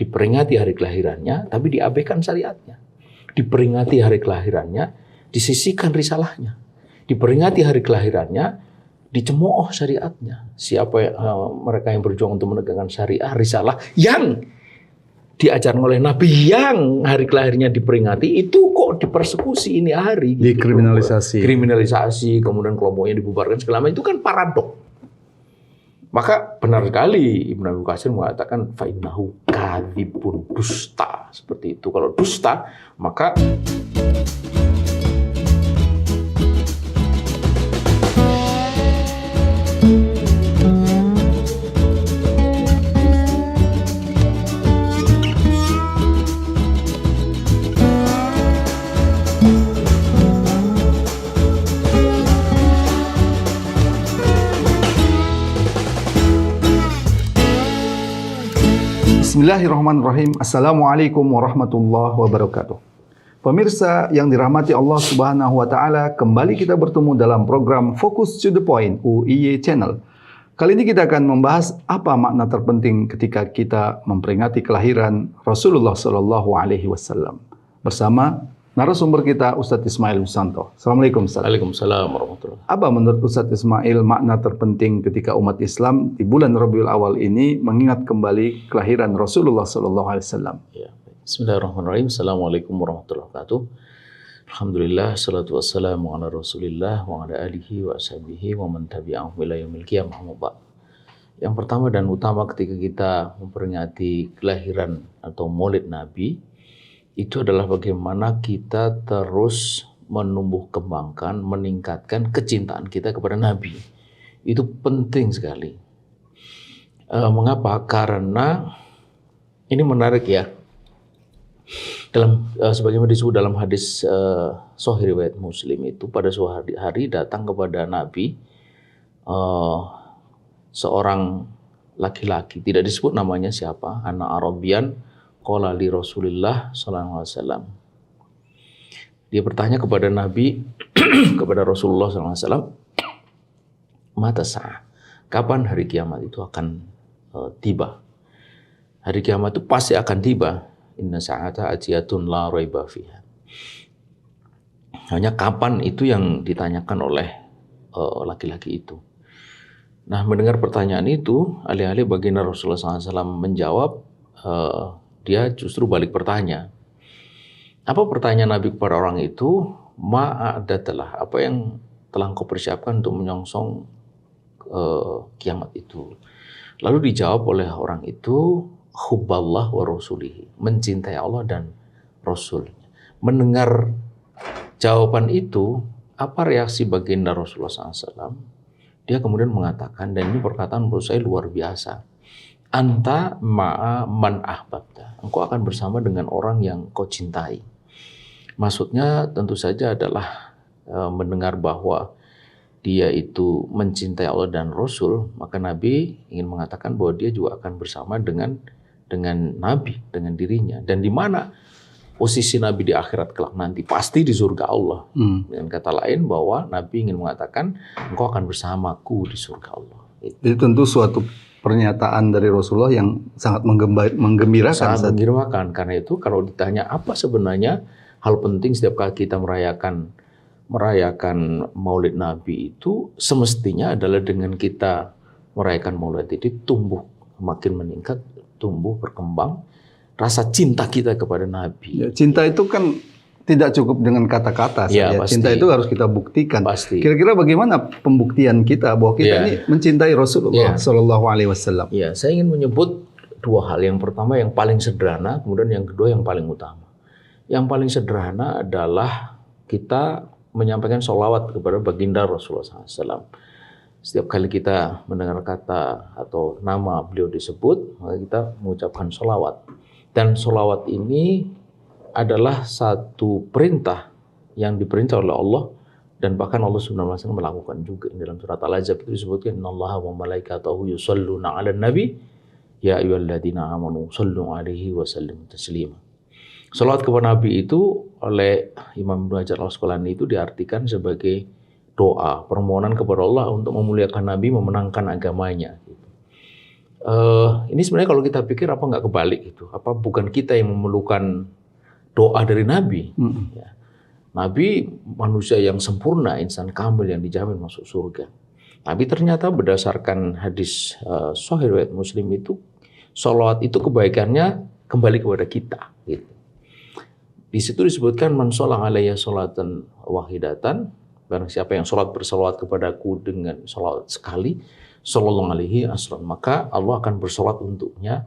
diperingati hari kelahirannya, tapi diabaikan syariatnya. Diperingati hari kelahirannya, disisihkan risalahnya. Diperingati hari kelahirannya, dicemooh syariatnya. Siapa mereka yang berjuang untuk menegakkan syariah, risalah yang diajarkan oleh Nabi yang hari kelahirnya diperingati, itu kok dipersekusi ini hari. Gitu. Kriminalisasi, kemudian kelompoknya dibubarkan segala macam, itu kan paradok. Maka benar sekali Ibnu Abi Katsir mengatakan fa'innahu kadzibun, dusta. Seperti itu. Kalau dusta, maka Bismillahirrahmanirrahim. Assalamualaikum warahmatullahi wabarakatuh. Pemirsa yang dirahmati Allah Subhanahu wa taala, kembali kita bertemu dalam program Focus to the Point UIY Channel. Kali ini kita akan membahas apa makna terpenting ketika kita memperingati kelahiran Rasulullah sallallahu alaihi wasallam. Bersama narasumber kita Ustadz Ismail Husanto. Assalamualaikum Ustadz. Waalaikumsalam warahmatullahi. Apa menurut Ustadz Ismail makna terpenting ketika umat Islam di bulan Rabiul Awal ini mengingat kembali kelahiran Rasulullah SAW? Ya. Bismillahirrahmanirrahim. Assalamualaikum warahmatullahi wabarakatuh. Alhamdulillah, salatu wassalamu ala Rasulillah wa ala alihi wa ashabihi wa man tabi'ahum ila yaumil qiyamah. Yang pertama dan utama ketika kita memperingati kelahiran atau Maulid Nabi, itu adalah bagaimana kita terus menumbuh kembangkan, meningkatkan kecintaan kita kepada Nabi. Itu penting sekali. Mengapa? Karena ini menarik ya. Sebagaimana disebut dalam hadis Sahih riwayat Muslim, itu pada suatu hari datang kepada Nabi seorang laki-laki, tidak disebut namanya siapa, anak Arabian. Qala li Rasulillah sallallahu alaihi wasallam. Dia bertanya kepada Nabi, kepada Rasulullah sallallahu alaihi wasallam, mata sa'ah, kapan hari kiamat itu akan tiba? Hari kiamat itu pasti akan tiba. Inna sa'ata atiyatun la raiba fiha. Hanya kapan itu yang ditanyakan oleh laki-laki itu. Nah, mendengar pertanyaan itu, alih-alih baginda Rasulullah sallallahu alaihi wasallam menjawab, dia justru balik bertanya. Apa pertanyaan Nabi kepada orang itu? Ma'adatalah, apa yang telah engkau persiapkan untuk menyongsong kiamat itu? Lalu dijawab oleh orang itu, hubballah wa rasulihi, mencintai Allah dan Rasul. Mendengar jawaban itu, apa reaksi baginda Rasulullah SAW? Dia kemudian mengatakan, dan ini perkataan menurut saya luar biasa. Anta ma'a man ahbabta. Engkau akan bersama dengan orang yang kau cintai. Maksudnya tentu saja adalah mendengar bahwa dia itu mencintai Allah dan Rasul, maka Nabi ingin mengatakan bahwa dia juga akan bersama dengan Nabi, dengan dirinya. Dan di mana posisi Nabi di akhirat kelak nanti? Pasti di surga Allah. Dengan kata lain bahwa Nabi ingin mengatakan engkau akan bersamaku di surga Allah. Itu tentu suatu pernyataan dari Rasulullah yang sangat menggembirakan. Sangat menggembirakan. Karena itu kalau ditanya apa sebenarnya hal penting setiap kali kita merayakan Maulid Nabi itu, semestinya adalah dengan kita merayakan Maulid itu tumbuh, makin meningkat, tumbuh, berkembang rasa cinta kita kepada Nabi. Ya, cinta itu kan tidak cukup dengan kata-kata saja. Ya, cinta itu harus kita buktikan. Pasti. Kira-kira bagaimana pembuktian kita bahwa kita ini mencintai Rasulullah Sallallahu Alaihi Wasallam? Ya, saya ingin menyebut dua hal. Yang pertama yang paling sederhana, kemudian yang kedua yang paling utama. Yang paling sederhana adalah kita menyampaikan sholawat kepada baginda Rasulullah SAW. Setiap kali kita mendengar kata atau nama beliau disebut, maka kita mengucapkan sholawat. Dan sholawat ini adalah satu perintah yang diperintah oleh Allah, dan bahkan Allah Subhanahu wa taala melakukan juga. Dalam surat Al-Ahzab itu disebutkan innallaha wa malaikatahu yusholluna 'alan nabi ya ayyuhalladzina amanu shollu 'alaihi wa sallimu taslima. Salawat kepada Nabi itu oleh Imam Ibnu Hajar Al-Asqalani itu diartikan sebagai doa, permohonan kepada Allah untuk memuliakan Nabi, memenangkan agamanya. Ini sebenarnya kalau kita pikir apa nggak kebalik gitu? Apa bukan kita yang memerlukan doa dari Nabi? Ya. Nabi manusia yang sempurna, insan kamil yang dijamin masuk surga. Tapi ternyata berdasarkan hadis Sahih riwayat Muslim itu, sholawat itu kebaikannya kembali kepada kita. Gitu. Di situ disebutkan man sholla alayya sholatan wahidatan, barang siapa yang bersolawat kepadaku dengan sholawat sekali, sallallahu alaihi asran, maka Allah akan bersolat untuknya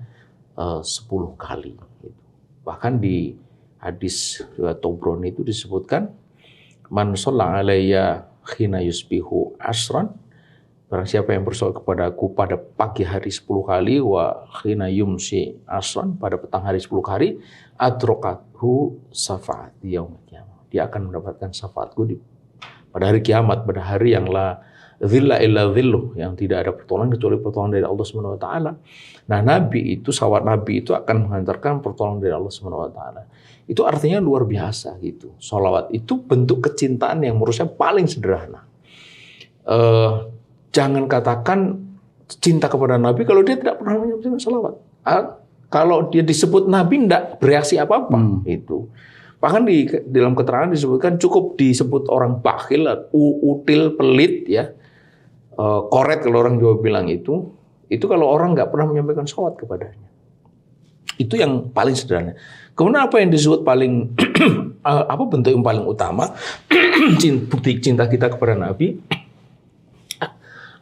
10 kali. Bahkan di hadis riwayat Tabrani itu disebutkan man shalla alayya khina yusbihu asran, barang siapa yang bersolat kepadaku pada pagi hari 10 kali, wa khina yumsi asran, pada petang hari 10 kali, adrokathu syafaati yaumil qiyamah, dia akan mendapatkan syafaatku pada hari kiamat, pada hari yang la dhilla illa dhilluh, yang tidak ada pertolongan kecuali pertolongan dari Allah Subhanahu wa taala. Nah, Nabi itu, sholawat Nabi itu akan menghantarkan pertolongan dari Allah Subhanahu wa taala. Itu artinya luar biasa gitu. Sholawat itu bentuk kecintaan yang menurut saya paling sederhana. Jangan katakan cinta kepada Nabi kalau dia tidak pernah menyampaikan sholawat. Kalau dia disebut Nabi tidak bereaksi apa-apa itu. Bahkan di dalam keterangan disebutkan cukup disebut orang bakhil, util, pelit, ya, koret kalau orang Jawa bilang itu kalau orang nggak pernah menyampaikan sholawat kepadanya. Itu yang paling sederhana. Kemudian apa yang disebut paling apa bentuk yang paling utama bukti cinta kita kepada Nabi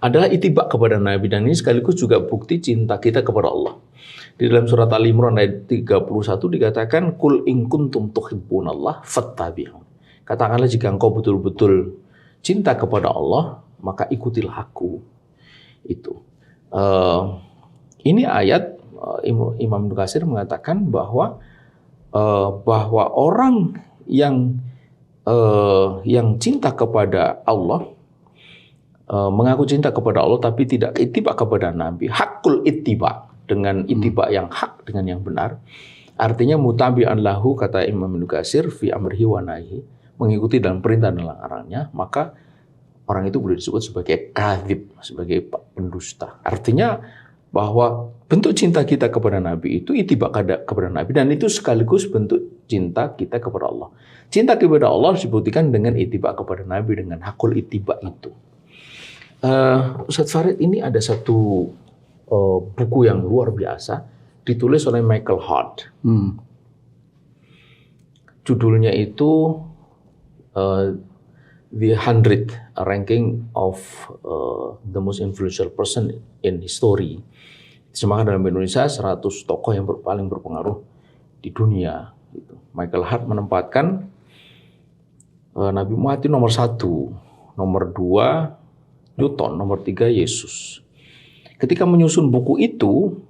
adalah ittiba kepada Nabi, dan ini sekaligus juga bukti cinta kita kepada Allah. Di dalam surat Al-Imran ayat 31 dikatakan kul in kuntum tuhibbunallah fattabi'un. Katakanlah jika engkau betul-betul cinta kepada Allah, maka ikutilah aku. Itu. Ini ayat Imam Ibnu Katsir mengatakan bahwa orang yang cinta kepada Allah, mengaku cinta kepada Allah tapi tidak ittiba kepada Nabi, hakul ittiba, dengan ittiba yang hak, dengan yang benar, artinya mutabi'an lahu, kata Imam Ibnu Katsir, fi amrihi wa nahyi, mengikuti dalam perintah dan larangannya, maka orang itu boleh disebut sebagai kadzib, sebagai pendusta. Artinya bahwa bentuk cinta kita kepada Nabi itu ittiba kepada Nabi, dan itu sekaligus bentuk cinta kita kepada Allah. Cinta kepada Allah dibuktikan dengan ittiba kepada Nabi, dengan hakul ittiba itu. Ustaz Farid, ini ada satu buku yang luar biasa ditulis oleh Michael Hart. Judulnya itu The 100 Ranking of the Most Influential Person in History. Terjemahkan dalam Indonesia 100 tokoh yang paling berpengaruh di dunia. Michael Hart menempatkan Nabi Muhammad nomor 1, nomor 2 Newton, nomor 3 Yesus. Ketika menyusun buku itu,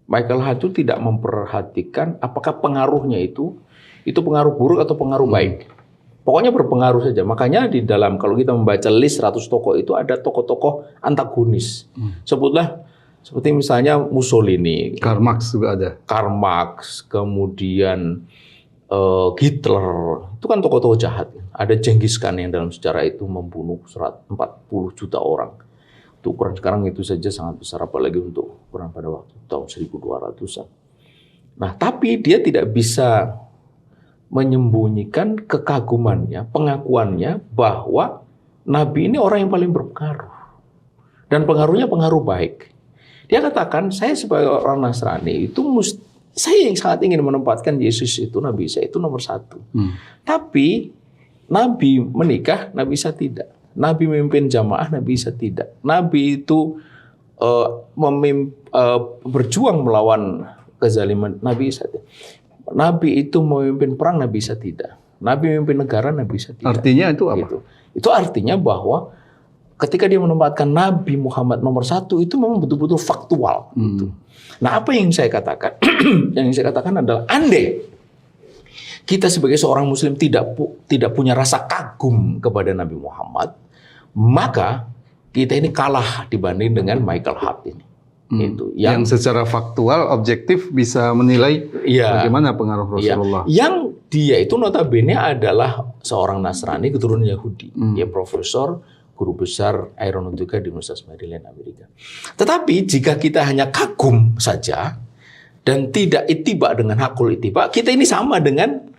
Michael Hart itu tidak memperhatikan apakah pengaruhnya itu pengaruh buruk atau pengaruh baik. Pokoknya berpengaruh saja. Makanya di dalam, kalau kita membaca list 100 tokoh itu ada tokoh-tokoh antagonis. Sebutlah seperti misalnya Mussolini, Karl Marx juga ada. Karl Marx, kemudian Hitler, itu kan tokoh-tokoh jahat. Ada Genghis Khan yang dalam sejarah itu membunuh 40 juta orang. Untuk ukuran sekarang itu saja sangat besar, apalagi untuk ukuran pada waktu tahun 1200-an. Nah, tapi dia tidak bisa menyembunyikan kekagumannya, pengakuannya bahwa Nabi ini orang yang paling berpengaruh. Dan pengaruhnya pengaruh baik. Dia katakan, saya sebagai orang Nasrani itu saya yang sangat ingin menempatkan Yesus itu, Nabi Isa itu nomor 1. Tapi Nabi menikah, Nabi Isa tidak. Nabi memimpin jamaah, Nabi Isa tidak. Nabi itu berjuang melawan kezaliman, Nabi Isa tidak. Nabi itu memimpin perang, Nabi Isa tidak. Nabi memimpin negara, Nabi Isa tidak. Artinya itu apa? Itu artinya bahwa ketika dia menempatkan Nabi Muhammad nomor 1 itu memang betul-betul faktual. Nah, apa yang saya katakan? Yang saya katakan adalah andai kita sebagai seorang Muslim tidak punya rasa kagum kepada Nabi Muhammad, maka kita ini kalah dibanding dengan Michael Hart ini. Itu yang secara faktual, objektif bisa menilai bagaimana pengaruh Rasulullah. Yang dia itu notabene adalah seorang Nasrani keturunan Yahudi. Dia profesor, guru besar aeronautika di Universitas Maryland, Amerika. Tetapi jika kita hanya kagum saja dan tidak ittiba dengan hakul ittiba, kita ini sama dengan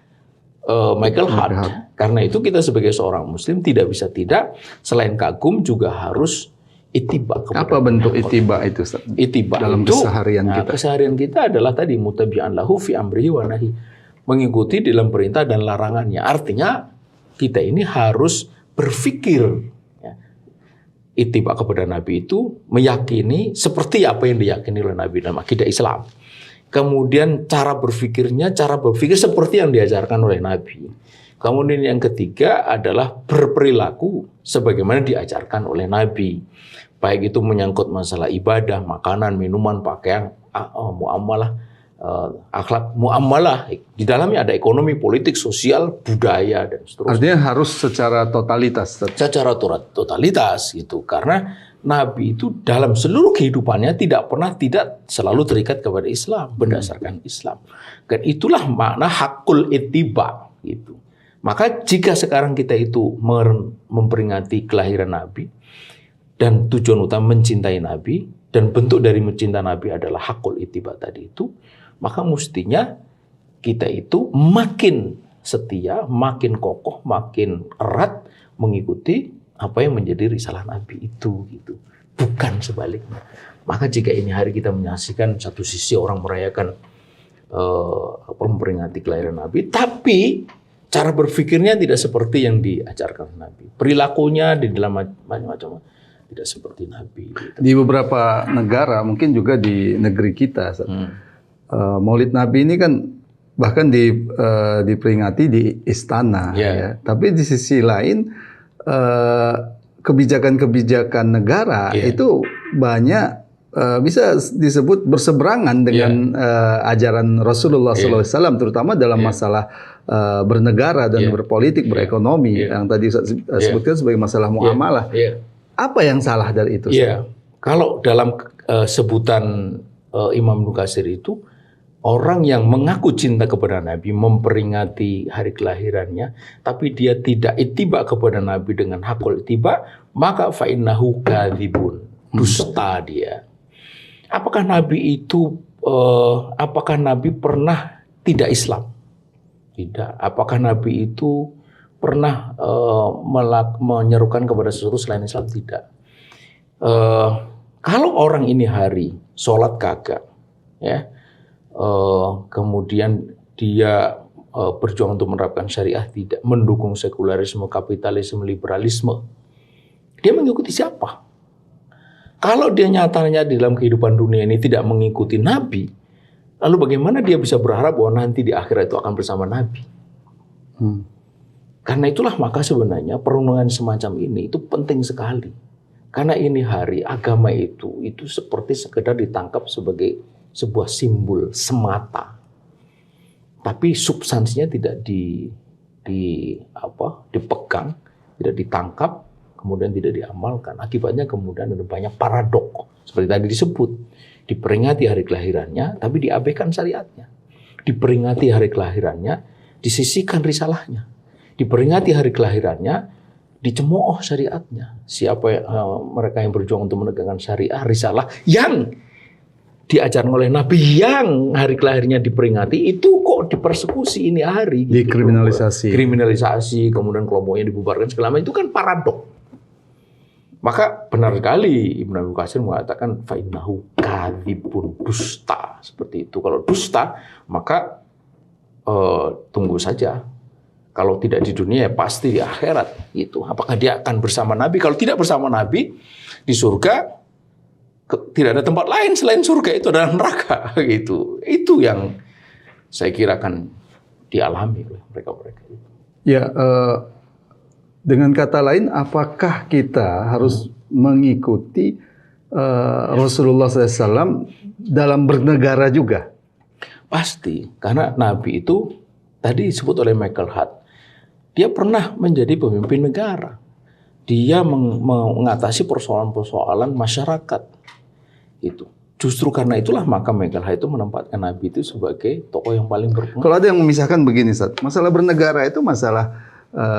Michael Hart. Karena itu kita sebagai seorang muslim tidak bisa tidak, selain kagum juga harus ittiba. Apa bentuk ittiba itu, Ustaz? Ittiba dalam itu, keseharian kita. Keseharian kita adalah tadi mutabi'an lahu fi amrihi wa nahi. Mengikuti dalam perintah dan larangannya. Artinya kita ini harus berpikir. Ya. Ittiba kepada Nabi itu meyakini seperti apa yang diyakini oleh Nabi dalam akidah Islam. Kemudian cara berpikir seperti yang diajarkan oleh Nabi. Kemudian yang ketiga adalah berperilaku sebagaimana diajarkan oleh Nabi. Baik itu menyangkut masalah ibadah, makanan, minuman, pakaian, muamalah, akhlak, muamalah. Di dalamnya ada ekonomi, politik, sosial, budaya, dan seterusnya. Artinya harus secara totalitas. Secara totalitas gitu. Karena Nabi itu dalam seluruh kehidupannya tidak selalu terikat kepada Islam, berdasarkan Islam. Dan itulah makna hakul ittiba gitu. Maka jika sekarang kita itu memperingati kelahiran Nabi dan tujuan utama mencintai Nabi dan bentuk dari mencintai Nabi adalah hakul ittiba tadi itu, maka mestinya kita itu makin setia, makin kokoh, makin erat mengikuti apa yang menjadi risalah Nabi itu gitu. Bukan sebaliknya. Maka jika ini hari kita menyaksikan satu sisi orang merayakan memperingati kelahiran Nabi, tapi cara berpikirnya tidak seperti yang diajarkan Nabi. Perilakunya di dalam macam-macam tidak seperti Nabi. Gitu. Di beberapa negara, mungkin juga di negeri kita, Maulid Nabi ini kan bahkan diperingati di istana. Ya. Tapi di sisi lain, kebijakan-kebijakan negara itu banyak bisa disebut berseberangan dengan ajaran Rasulullah SAW, terutama dalam masalah bernegara dan berpolitik, berekonomi, yang tadi sebutkan sebagai masalah muamalah. Apa yang salah dari itu? Kalau dalam sebutan Imam Ibnu Katsir itu, orang yang mengaku cinta kepada Nabi, memperingati hari kelahirannya, tapi dia tidak ittiba kepada Nabi dengan hakul ittiba, maka fa'innahu kadzibun, dusta dia. Apakah Nabi itu, apakah Nabi pernah tidak Islam? Tidak. Apakah Nabi itu pernah menyerukan kepada sesuatu selain Islam? Tidak. Kalau orang ini hari sholat kagak, ya. Kemudian dia berjuang untuk menerapkan syariah, tidak mendukung sekularisme, kapitalisme, liberalisme. Dia mengikuti siapa? Kalau dia nyatanya di dalam kehidupan dunia ini tidak mengikuti Nabi, lalu bagaimana dia bisa berharap bahwa nanti di akhirat itu akan bersama Nabi? Karena itulah maka sebenarnya perenungan semacam ini itu penting sekali. Karena ini hari agama itu seperti sekedar ditangkap sebagai sebuah simbol semata, tapi substansinya tidak dipegang, tidak ditangkap, kemudian tidak diamalkan. Akibatnya kemudian ada banyak paradok, seperti tadi disebut, diperingati hari kelahirannya, tapi diabaikan syariatnya. Diperingati hari kelahirannya, disisihkan risalahnya. Diperingati hari kelahirannya, dicemooh syariatnya. Siapa mereka yang berjuang untuk menegakkan syariah, risalah yang diajarkan oleh Nabi yang hari kelahirannya diperingati, itu kok dipersekusi ini hari. Gitu. Kriminalisasi, kemudian kelompoknya dibubarkan segala macam, itu kan paradok. Maka benar sekali Ibnu Katsir mengatakan fa'innahu kadzibun, dusta, seperti itu. Kalau dusta, maka tunggu saja. Kalau tidak di dunia ya pasti di akhirat gitu. Apakah dia akan bersama Nabi? Kalau tidak bersama Nabi di surga, tidak ada tempat lain selain surga, itu adalah neraka gitu. Itu yang saya kira akan dialami oleh mereka-mereka itu. Ya, dengan kata lain, apakah kita harus mengikuti Rasulullah SAW dalam bernegara juga? Pasti, karena Nabi itu tadi disebut oleh Michael Hart, dia pernah menjadi pemimpin negara. Dia mengatasi persoalan-persoalan masyarakat. Itu. Justru karena itulah maka Michael Hart itu menempatkan Nabi itu sebagai tokoh yang paling berpengaruh. Kalau ada yang memisahkan begini, Ustaz, masalah bernegara itu masalah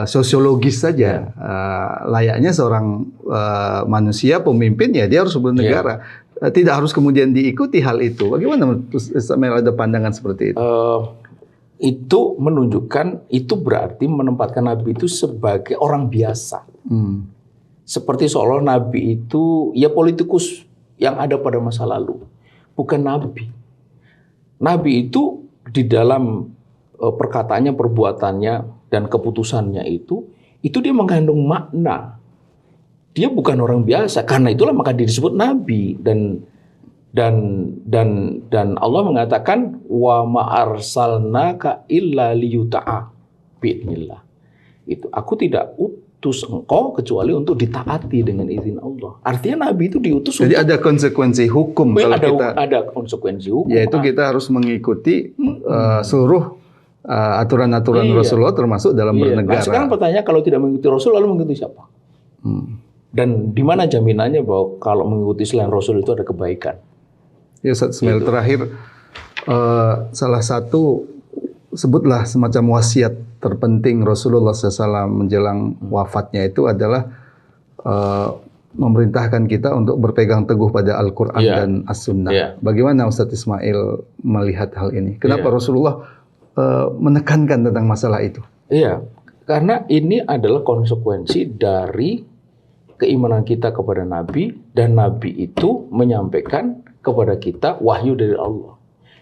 sosiologis saja. Layaknya seorang manusia pemimpin ya dia harus bernegara. Tidak harus kemudian diikuti hal itu. Bagaimana menurut Ismail ada pandangan seperti itu? Itu menunjukkan, itu berarti menempatkan Nabi itu sebagai orang biasa. Seperti seolah Nabi itu ya politikus yang ada pada masa lalu, bukan Nabi. Nabi itu di dalam perkataannya, perbuatannya, dan keputusannya itu dia mengandung makna. Dia bukan orang biasa, karena itulah maka dia disebut Nabi. Dan Allah mengatakan wa ma arsalnaka illa liyuta'a bi'nillah. Itu aku tidak utus engkau kecuali untuk ditaati dengan izin Allah. Artinya Nabi itu diutus. Jadi ada konsekuensi hukum kalau ada konsekuensi hukum. Yaitu kita harus mengikuti seluruh aturan-aturan Rasulullah termasuk dalam bernegara. Nah, sekarang pertanyaan, kalau tidak mengikuti Rasul lalu mengikuti siapa? Dan di mana jaminannya bahwa kalau mengikuti selain Rasul itu ada kebaikan? Ya, Ustaz Ismail, terakhir salah satu sebutlah semacam wasiat terpenting Rasulullah SAW menjelang wafatnya itu adalah memerintahkan kita untuk berpegang teguh pada Al-Quran dan As-Sunnah. Bagaimana Ustaz Ismail melihat hal ini? Kenapa Rasulullah menekankan tentang masalah itu? Iya, karena ini adalah konsekuensi dari keimanan kita kepada Nabi, dan Nabi itu menyampaikan kepada kita wahyu dari Allah.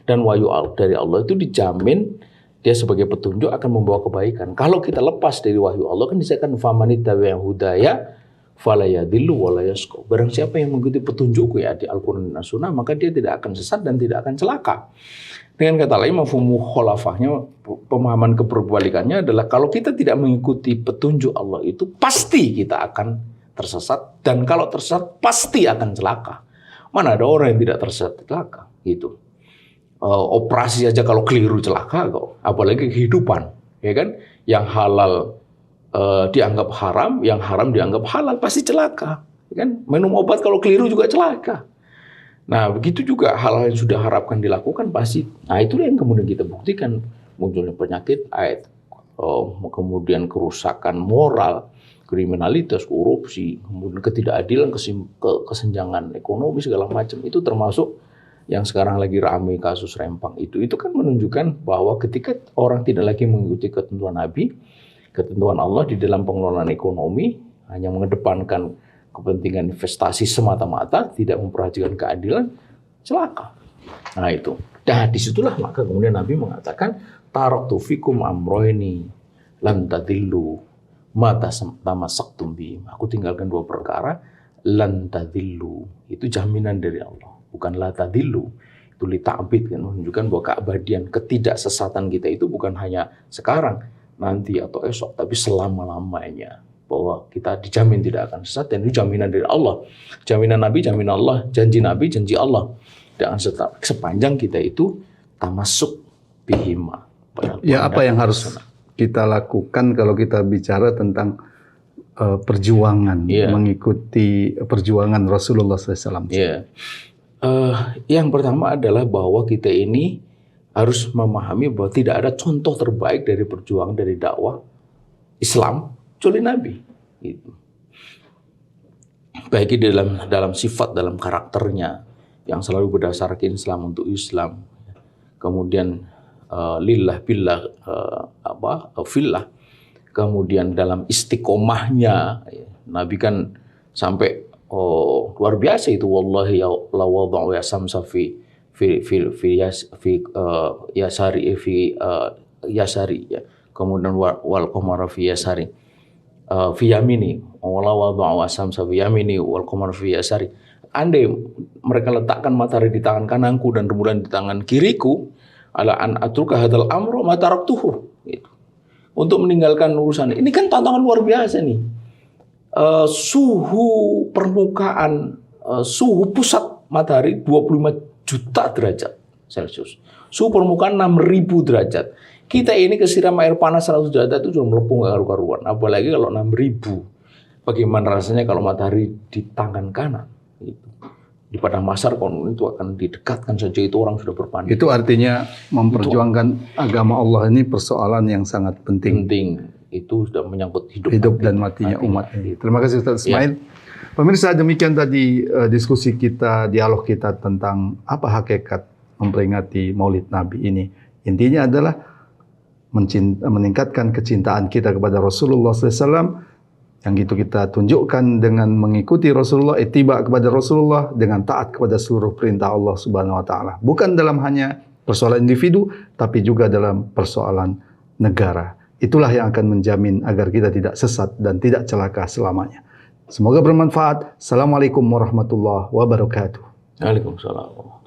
Dan wahyu dari Allah itu dijamin dia sebagai petunjuk akan membawa kebaikan. Kalau kita lepas dari wahyu Allah kan disebutkan famanittabi'a hudaya fala yadhillu wa la yashqa. Barang siapa yang mengikuti petunjukku ya di Al-Qur'an dan Sunnah, maka dia tidak akan sesat dan tidak akan celaka. Dengan kata lain, mafhumu khalafahnya, pemahaman keberbalikannya adalah kalau kita tidak mengikuti petunjuk Allah itu pasti kita akan tersesat, dan kalau tersesat pasti akan celaka. Mana ada orang yang tidak tersesat celaka gitu. Operasi aja kalau keliru celaka kok, apalagi kehidupan, ya kan? Yang halal dianggap haram, yang haram dianggap halal, pasti celaka, ya kan? Minum obat kalau keliru juga celaka. Nah, begitu juga hal-hal yang sudah harapkan dilakukan pasti. Nah, itulah yang kemudian kita buktikan, munculnya penyakit AIDS, kemudian kerusakan moral, kriminalitas, korupsi, kemudian ketidakadilan, kesenjangan ekonomi segala macam. Itu termasuk yang sekarang lagi ramai kasus Rempang itu kan menunjukkan bahwa ketika orang tidak lagi mengikuti ketentuan Nabi, ketentuan Allah di dalam pengelolaan ekonomi, hanya mengedepankan kepentingan investasi semata-mata, tidak memperhatikan keadilan, celaka. Nah itu. Nah disitulah maka kemudian Nabi mengatakan taraktu fikum amroini lan tadillu mata tamassaktum bi. Aku tinggalkan dua perkara, lan tadillu. Itu jaminan dari Allah. Bukan la tadillu. Itu li ta'bid, kan, menunjukkan bahwa keabadian, ketidaksesatan kita itu bukan hanya sekarang, nanti atau esok, tapi selama-lamanya. Bahwa kita dijamin tidak akan sesat, dan itu jaminan dari Allah. Jaminan Nabi, jaminan Allah. Janji Nabi, janji Allah. Dan sepanjang kita itu tamasuk bihima. Ya, apa yang harus kita lakukan kalau kita bicara tentang perjuangan, mengikuti perjuangan Rasulullah SAW? Yang pertama adalah bahwa kita ini harus memahami bahwa tidak ada contoh terbaik dari perjuangan dari dakwah Islam kecuali Nabi. Gitu. Baik dalam sifat, dalam karakternya yang selalu berdasarkan Islam untuk Islam, kemudian lillah billah fillah, kemudian dalam istiqomahnya Nabi kan sampai luar biasa itu, wallahi la wada'u yasamsa fi yasari ya, kemudian wal qamara fi yasari fi yamini, wala wada'u yasamsa fi yamini wal qamara fi yasari. Andai mereka letakkan matahari di tangan kananku dan rembulan di tangan kiriku, ala an atruka hadzal amru ma taraktuhu, gitu. Untuk meninggalkan urusan ini kan tantangan luar biasa nih. Suhu permukaan, suhu pusat matahari 25 juta derajat Celcius. Suhu permukaan 6.000 derajat. Kita ini kesiram air panas 100 derajat itu sudah melepung karu-karuan. Apalagi kalau 6.000. Bagaimana rasanya kalau matahari di tangan kanan? Gitu. Di padang mahsyar itu akan didekatkan saja itu orang sudah berpanik. Itu artinya memperjuangkan agama Allah ini persoalan yang sangat penting. itu sudah menyangkut hidup dan matinya umat ini. Terima kasih Ustaz Ismail. Pemirsa, demikian tadi diskusi kita, dialog kita tentang apa hakikat memperingati Maulid Nabi ini. Intinya adalah meningkatkan kecintaan kita kepada Rasulullah SAW. Yang itu kita tunjukkan dengan mengikuti Rasulullah, ittiba kepada Rasulullah, dengan taat kepada seluruh perintah Allah Subhanahu wa taala. Bukan dalam hanya persoalan individu, tapi juga dalam persoalan negara. Itulah yang akan menjamin agar kita tidak sesat dan tidak celaka selamanya. Semoga bermanfaat. Assalamualaikum warahmatullahi wabarakatuh. Waalaikumsalam.